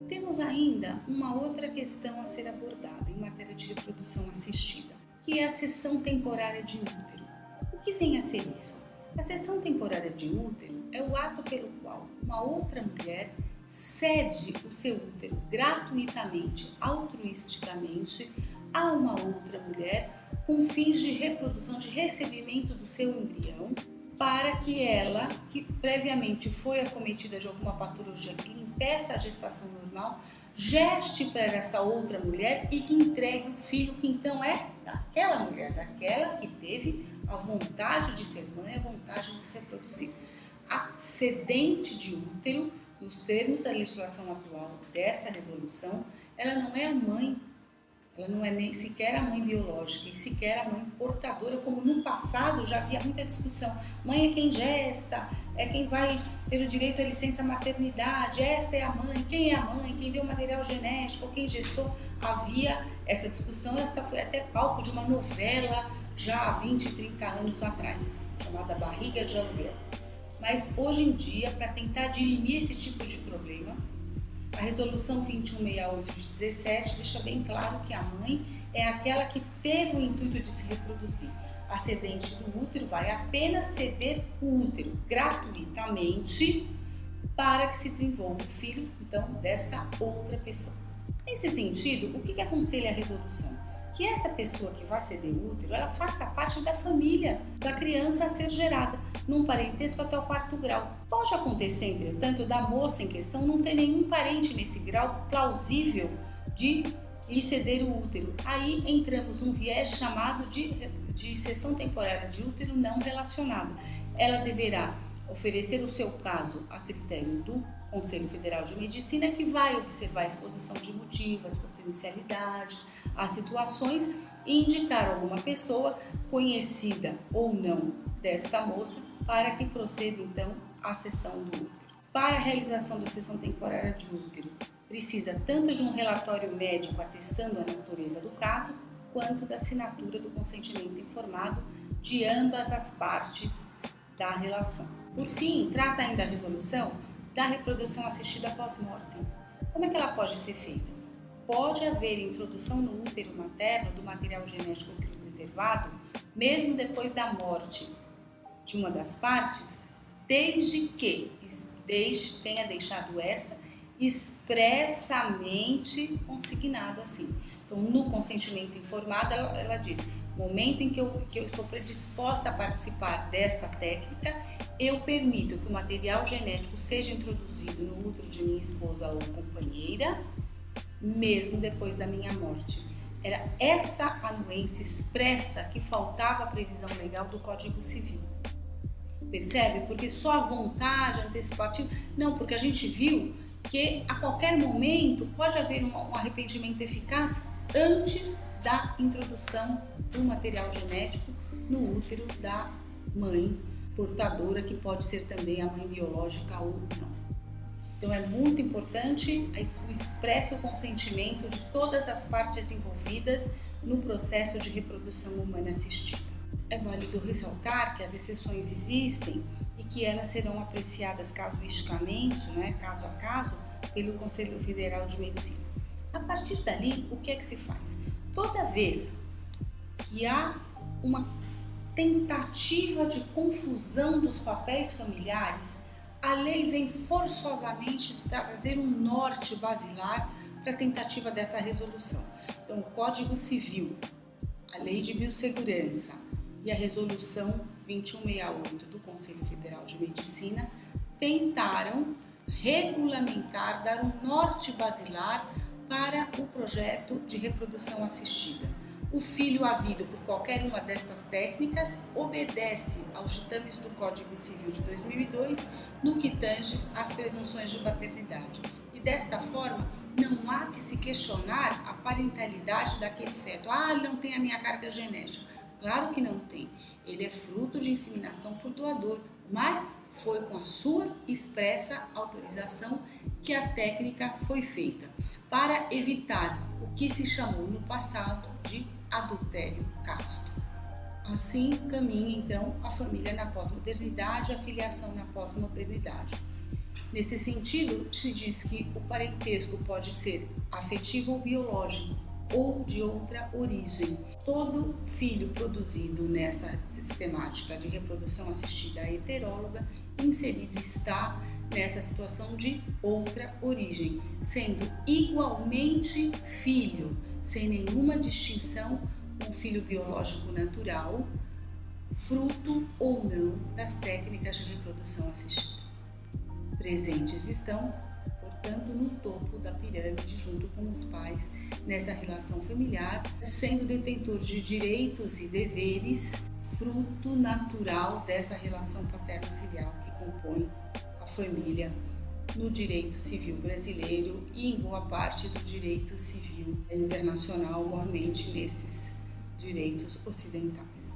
Temos ainda uma outra questão a ser abordada em matéria de reprodução assistida, que é a cessão temporária de útero. O que vem a ser isso? A cessão temporária de útero é o ato pelo qual uma outra mulher cede o seu útero gratuitamente, altruisticamente, a uma outra mulher com fins de reprodução, de recebimento do seu embrião, para que ela, que previamente foi acometida de alguma patologia que lhe impeça a gestação normal, geste para esta outra mulher e que entregue o filho que então é daquela mulher, daquela que teve a vontade de ser mãe, a vontade de se reproduzir. A cedente de útero, nos termos da legislação atual desta resolução, ela não é a mãe, ela não é nem sequer a mãe biológica e sequer a mãe portadora, como no passado já havia muita discussão. Mãe é quem gesta, é quem vai ter o direito à licença maternidade, esta é a mãe, quem é a mãe, quem deu material genético, quem gestou. Havia essa discussão, esta foi até palco de uma novela já há 20, 30 anos atrás, chamada Barriga de Aluguel. Mas hoje em dia, para tentar dirimir esse tipo de problema, a resolução 2168 de 17 deixa bem claro que a mãe é aquela que teve o intuito de se reproduzir. A cedente do útero vai apenas ceder o útero gratuitamente para que se desenvolva o filho, então, desta outra pessoa. Nesse sentido, o que aconselha a resolução? Que essa pessoa que vai ceder o útero, ela faça parte da família da criança a ser gerada, num parentesco até o 4º grau. Pode acontecer, entretanto, da moça em questão não ter nenhum parente nesse grau plausível de lhe ceder o útero. Aí entramos num viés chamado de cessão temporária de útero não relacionada. Ela deverá oferecer o seu caso a critério do Conselho Federal de Medicina, que vai observar a exposição de motivos, as potencialidades, as situações e indicar alguma pessoa conhecida ou não desta moça para que proceda então à cessão do útero. Para a realização da cessão temporária de útero, precisa tanto de um relatório médico atestando a natureza do caso, quanto da assinatura do consentimento informado de ambas as partes da relação. Por fim, trata ainda a resolução da reprodução assistida pós-mortem. Como é que ela pode ser feita? Pode haver introdução no útero materno do material genético criopreservado, mesmo depois da morte de uma das partes, desde que tenha deixado esta expressamente consignado assim. Então, no consentimento informado, ela diz: no momento em que eu estou predisposta a participar desta técnica, eu permito que o material genético seja introduzido no útero de minha esposa ou companheira, mesmo depois da minha morte. Era esta anuência expressa que faltava à previsão legal do Código Civil. Percebe? Porque só a vontade antecipativa... Não, porque a gente viu que a qualquer momento pode haver um arrependimento eficaz antes da introdução do material genético no útero da mãe portadora, que pode ser também a mãe biológica ou não. Então é muito importante o expresso consentimento de todas as partes envolvidas no processo de reprodução humana assistida. É válido ressaltar que as exceções existem e que elas serão apreciadas casuisticamente, caso a caso, pelo Conselho Federal de Medicina. A partir dali, o que é que se faz? Toda vez que há uma tentativa de confusão dos papéis familiares, a lei vem forçosamente trazer um norte basilar para a tentativa dessa resolução. Então, o Código Civil, a Lei de Biossegurança e a Resolução 2168 do Conselho Federal de Medicina tentaram regulamentar, dar um norte basilar para o projeto de reprodução assistida. O filho havido por qualquer uma destas técnicas obedece aos ditames do Código Civil de 2002 no que tange às presunções de paternidade. E desta forma, não há que se questionar a parentalidade daquele feto. Ele não tem a minha carga genética. Claro que não tem. Ele é fruto de inseminação por doador, mas foi com a sua expressa autorização que a técnica foi feita, para evitar o que se chamou no passado de adultério casto. Assim caminha então a família na pós-modernidade, a filiação na pós-modernidade. Nesse sentido, se diz que o parentesco pode ser afetivo ou biológico, ou de outra origem. Todo filho produzido nesta sistemática de reprodução assistida heteróloga inserido está nessa situação de outra origem, sendo igualmente filho, sem nenhuma distinção com o filho biológico natural, fruto ou não das técnicas de reprodução assistida. Presentes estão, portanto, no topo da pirâmide, junto com os pais, nessa relação familiar, sendo detentor de direitos e deveres, fruto natural dessa relação paterno-filial que compõe a família no direito civil brasileiro e em boa parte do direito civil internacional, mormente nesses direitos ocidentais.